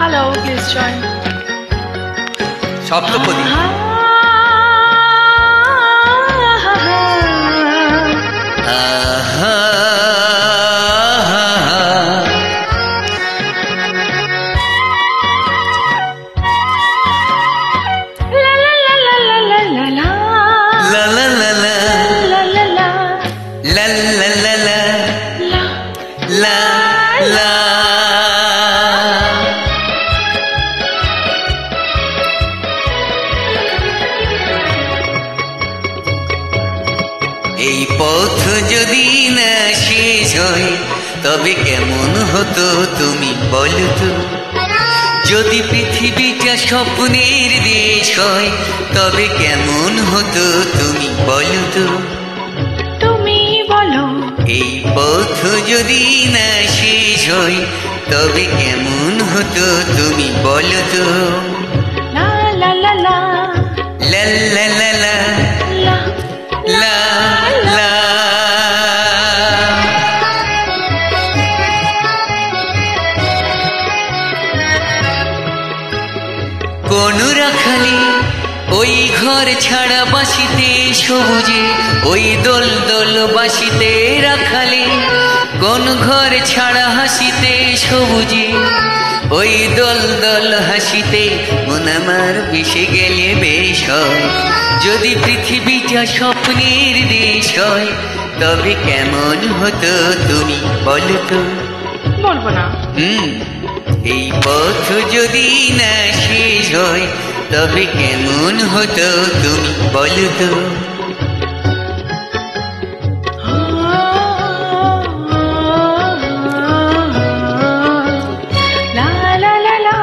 Hello, please join. Saptapadi আহা এই পথ যদি না শেষ হয় তবে কেমন হতো তুমি বলো তো। যদি পৃথিবীটা স্বপ্নের দেশ হয় তবে কেমন হতো তুমি বলো তো। তুমি বলো এই পথ যদি না শেষ হয় তবে কেমন হতো তুমি বলো তো। লা লা লা লা লা লা লা লা লা লা লা। কোন রাখালি ওই ঘর ছাড়া বাসিতে সবুজে, ওই দোল দোল বাসিতে রাখালি কোন ঘর ছাড়া হাসিতে সবুজে, ওই দোল দোল হাসিতে মন আমার ভেসে গেলে বেশ হয়। যদি পৃথিবীটা স্বপ্নের দেশ হয় তবে কেমন হতো তুমি বলো তো। বলবো না। এই পথ যদি না শেষ হয় তবে কেমন হতো তুমি বলো তো। লা লা লা লা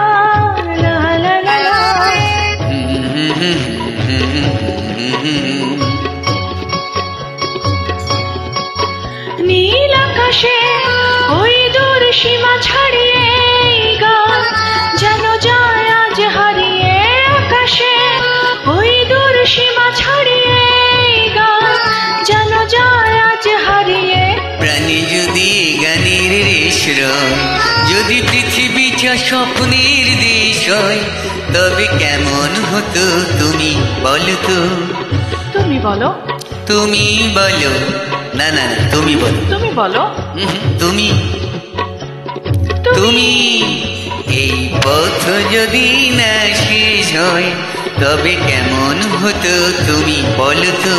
লা লা লা লা। নীল আকাশে ওই দূর সীমা ছাড়িয়ে গান যেন যায় আজ হারিয়ে। আকাশে ওই দূর সীমা ছাড়িয়ে গান যেন যায় আজ হারিয়ে। প্রাণী যদি গানের রেশ রয়, যদি পৃথিবীটা স্বপ্নের দেশ হয় তবে কেমন হতো তুমি বলো তো। তুমি বলো। তুমি বলো। না না না, তুমি বলো। তুমি বলো। তুমি তুমি এই পথ যদি না শেষ হয় তবে কেমন হতো তুমি বলো তো।